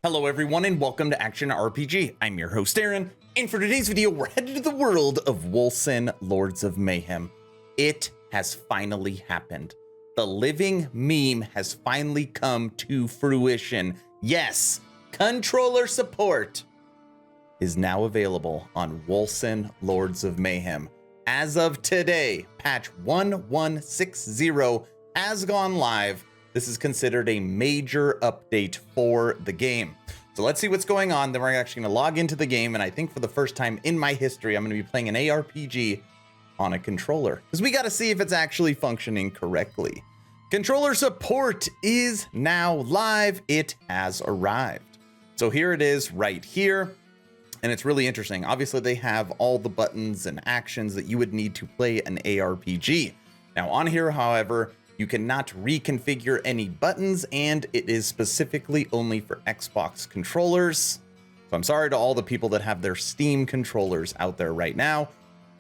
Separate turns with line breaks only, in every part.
Hello everyone and welcome to Action RPG. I'm your host Aaron, and for today's video we're headed to the world of Wolcen, Lords of Mayhem. It has finally happened. The living meme has finally come to fruition. Yes, controller support is now available on Wolcen, Lords of Mayhem. As of today, patch 1160 has gone live. This is considered a major update for the game. So let's see what's going on. Then we're actually going to log into the game. And I think for the first time in my history, I'm going to be playing an ARPG on a controller, because we got to see if it's actually functioning correctly. Controller support is now live. It has arrived. So here it is right here. And it's really interesting. Obviously, they have all the buttons and actions that you would need to play an ARPG. Now on here, however, you cannot reconfigure any buttons, and it is specifically only for Xbox controllers. So I'm sorry to all the people that have their Steam controllers out there right now.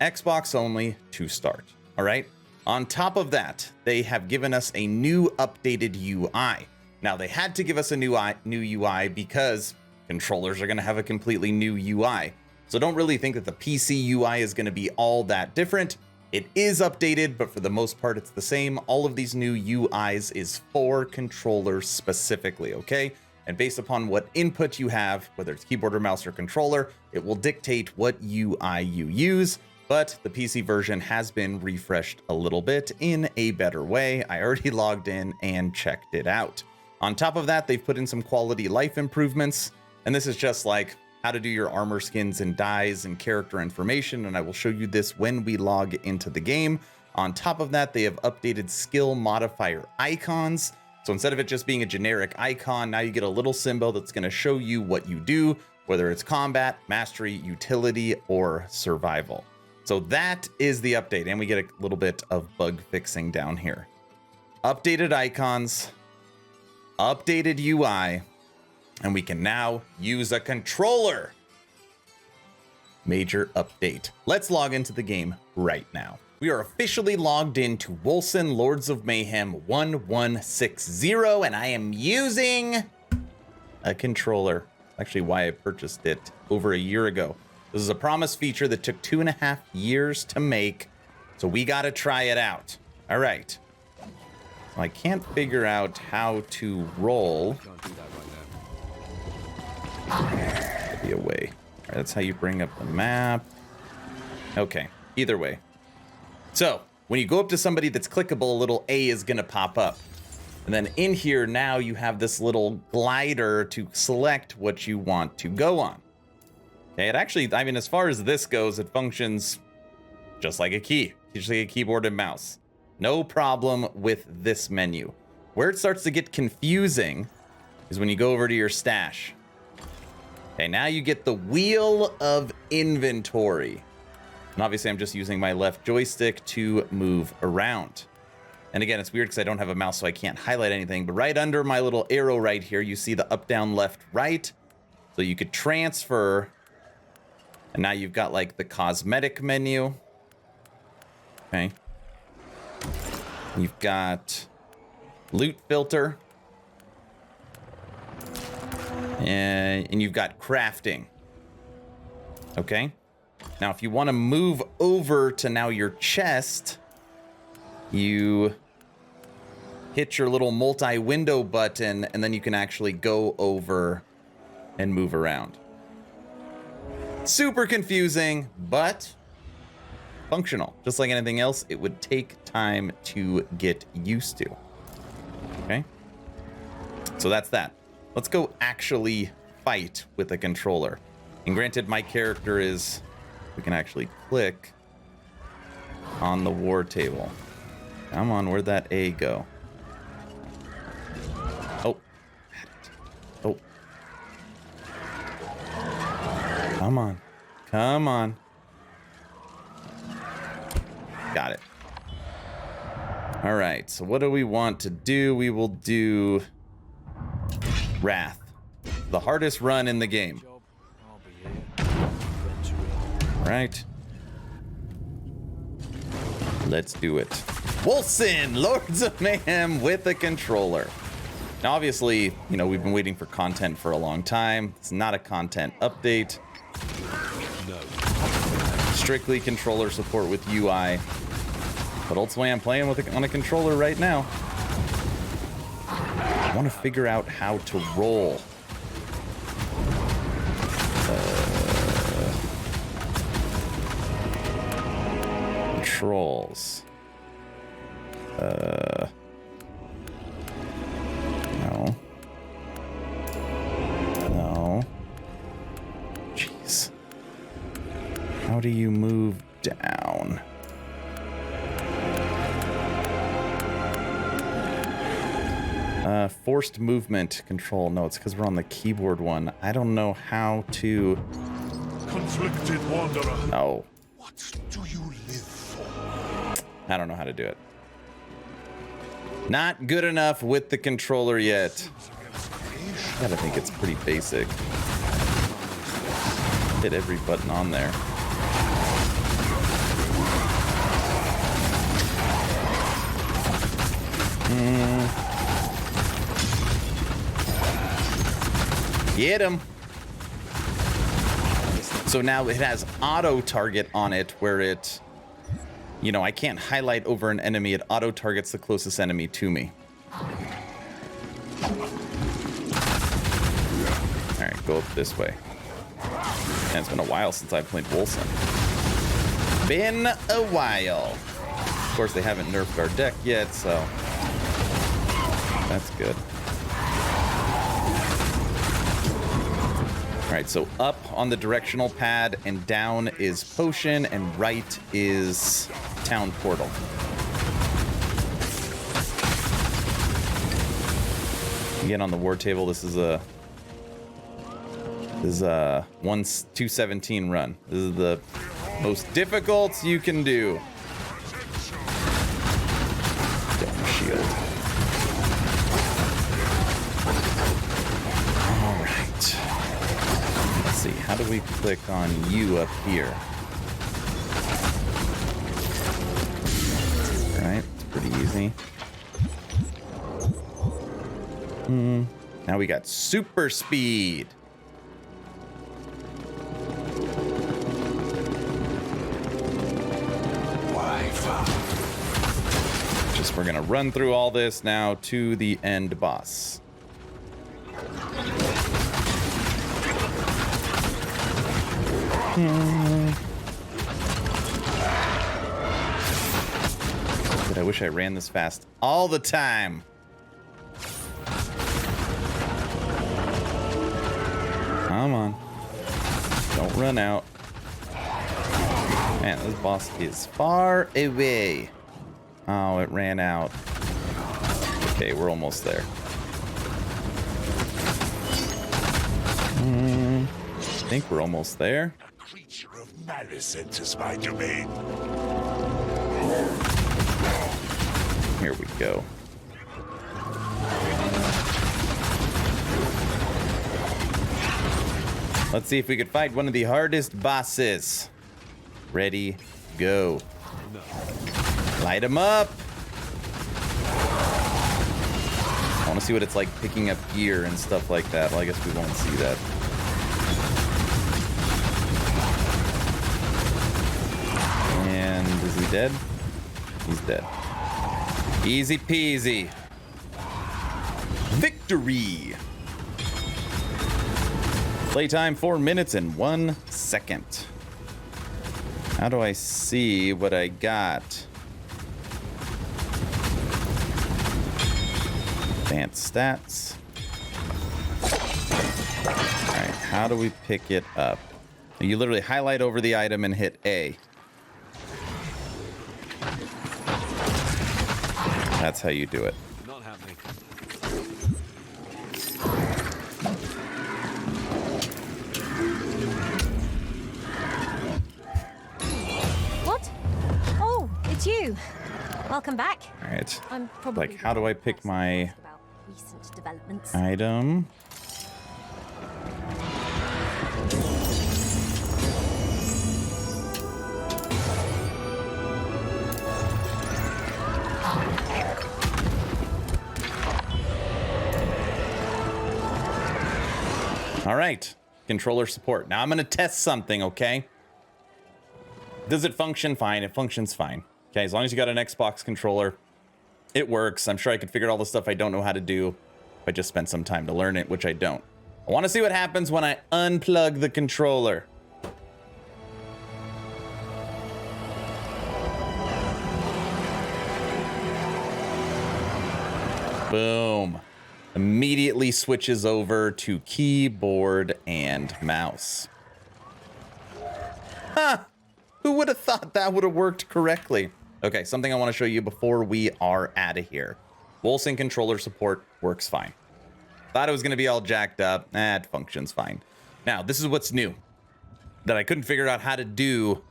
Xbox only to start. All right. On top of that, they have given us a new updated UI. Now they had to give us a new UI because controllers are going to have a completely new UI. So don't really think that the PC UI is going to be all that different. It is updated, but for the most part, it's the same. All of these new UIs is for controllers specifically, okay? And based upon what input you have, whether it's keyboard or mouse or controller, it will dictate what UI you use. But the PC version has been refreshed a little bit in a better way. I already logged in and checked it out. On top of that, they've put in some quality life improvements. And this is just like how to do your armor skins and dyes and character information, and I will show you this when we log into the game. On top of that, they have updated skill modifier icons. So instead of it just being a generic icon, now you get a little symbol that's going to show you what you do, whether it's combat, mastery, utility, or survival. So that is the update, and we get a little bit of bug fixing down here. Updated icons, updated UI, and we can now use a controller. Major update. Let's log into the game right now. We are officially logged into Wolcen Lords of Mayhem 1160, and I am using a controller. Actually, why I purchased it over a year ago. This is a promised feature that took 2.5 years to make, so we got to try it out. All right. So I can't figure out how to roll. Be a way. All right, that's how you bring up the map. Okay, either way. So when you go up to somebody that's clickable, a little A is going to pop up. And then in here now you have this little glider to select what you want to go on. Okay, it actually, I mean, as far as this goes, it functions just like a key, just like a keyboard and mouse. No problem with this menu. Where it starts to get confusing is when you go over to your stash. Okay, now you get the wheel of inventory. And obviously I'm just using my left joystick to move around. And again, it's weird because I don't have a mouse, so I can't highlight anything. But right under my little arrow right here, you see the up, down, left, right. So you could transfer. And now you've got like the cosmetic menu. Okay. You've got loot filter. And you've got crafting. Okay. Now, if you want to move over to now your chest, you hit your little multi-window button, and then you can actually go over and move around. Super confusing, but functional. Just like anything else, it would take time to get used to. Okay. So that's that. Let's go actually fight with a controller. And granted, my character is, we can actually click on the war table. Come on, where'd that A go? Oh. Oh. Come on. Come on. Got it. All right, so what do we want to do? We will do Wrath, the hardest run in the game. All right. Let's do it. Wolcen, Lords of Mayhem with a controller. Now, obviously, you know, we've been waiting for content for a long time. It's not a content update.
No.
Strictly controller support with UI. But ultimately, I'm playing with on a controller right now. I want to figure out how to roll. Controls. No. No. Jeez. How do you move down? Forced movement control. No, it's because we're on the keyboard one. I don't know how to...
Conflicted wanderer.
No.
What do you live for?
I don't know how to do it. Not good enough with the controller yet. I gotta think it's pretty basic. Hit every button on there. Get him. So now it has auto target on it where it, you know, I can't highlight over an enemy. It auto targets the closest enemy to me. All right, go up this way. And it's been a while since I played Wolcen. Been a while. Of course, they haven't nerfed our deck yet, so that's good. All right, so up on the directional pad and down is potion and right is town portal. Again, on the war table, this is a 217 run. This is the most difficult you can do. Dome shield. All right. Let's see. How do we click on you up here? All right. It's pretty easy. Now we got super speed. We're gonna run through all this now to the end boss. But I wish I ran this fast all the time. Come on. Don't run out. Man, this boss is far away. Oh, it ran out. Okay, we're almost there. I think we're almost there.
A creature of malice enters my domain.
Here we go. Let's see if we could fight one of the hardest bosses. Ready, go.
No.
Light him up. I want to see what it's like picking up gear and stuff like that. Well, I guess we won't see that. And is he dead? He's dead. Easy peasy. Victory. Playtime 4 minutes and 1 second. How do I see what I got? Advanced stats. Alright, how do we pick it up? You literally highlight over the item and hit A. That's how you do it.
Not happening.
What? Oh, it's you. Welcome back.
Alright.
I'm probably
Like, how do I pick my
about recent developments.
item? All right, controller support. Now I'm going to test something, okay? Does it function fine? It functions fine. Okay, as long as you got an Xbox controller, it works. I'm sure I could figure out all the stuff I don't know how to do if I just spent some time to learn it, which I don't. I want to see what happens when I unplug the controller. Boom. Immediately switches over to keyboard and mouse. Huh. Who would have thought that would have worked correctly? Okay, something I want to show you before we are out of here. Wolcen controller support works fine. Thought it was going to be all jacked up. It functions fine. Now, this is what's new that I couldn't figure out how to do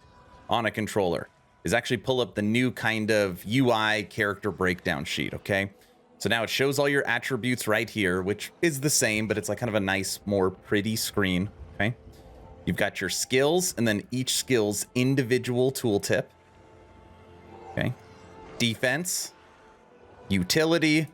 on a controller is actually pull up the new kind of UI character breakdown sheet, okay? So now it shows all your attributes right here, which is the same, but it's like kind of a nice, more pretty screen, okay? You've got your skills and then each skill's individual tooltip, okay? Defense, utility,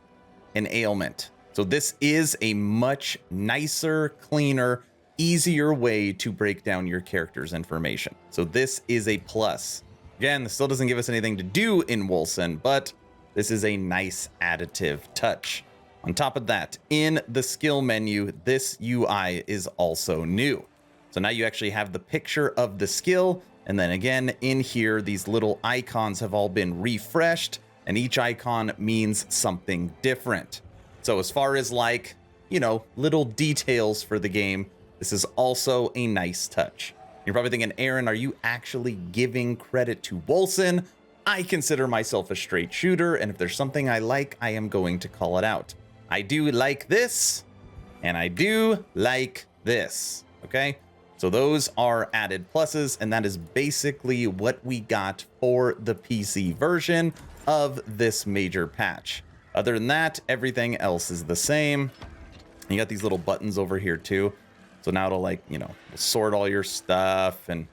and ailment. So this is a much nicer, cleaner, easier way to break down your character's information. So this is a plus. Again, this still doesn't give us anything to do in Wolcen, but this is a nice additive touch. On top of that, in the skill menu, this UI is also new. So now you actually have the picture of the skill. And then again, in here, these little icons have all been refreshed and each icon means something different. So as far as like, you know, little details for the game, this is also a nice touch. You're probably thinking, Aaron, are you actually giving credit to Wolcen? I consider myself a straight shooter, and if there's something I like, I am going to call it out. I do like this, and I do like this, okay? So those are added pluses, and that is basically what we got for the PC version of this major patch. Other than that, everything else is the same. You got these little buttons over here too. So now it'll like, you know, sort all your stuff and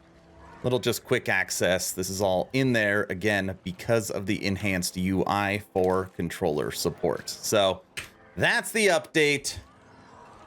little just quick access. This is all in there again because of the enhanced UI for controller support. So that's the update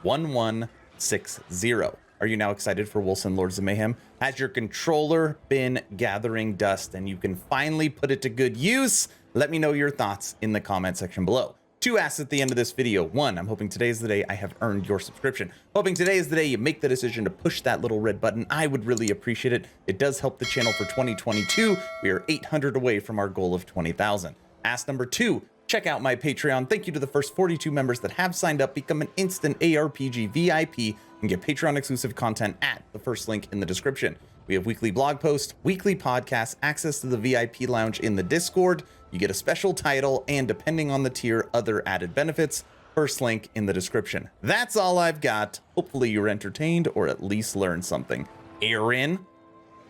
1160. Are you now excited for Wolcen Lords of Mayhem? Has your controller been gathering dust and you can finally put it to good use? Let me know your thoughts in the comment section below. 2 asks at the end of this video. 1, I'm hoping today is the day I have earned your subscription. Hoping today is the day you make the decision to push that little red button. I would really appreciate it. It does help the channel for 2022. We are 800 away from our goal of 20,000. Ask number 2, check out my Patreon. Thank you to the first 42 members that have signed up. Become an instant ARPG VIP and get Patreon exclusive content at the first link in the description. We have weekly blog posts, weekly podcasts, access to the VIP lounge in the Discord. You get a special title, and depending on the tier, other added benefits. First link in the description. That's all I've got. Hopefully you're entertained or at least learned something. Aaron,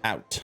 out.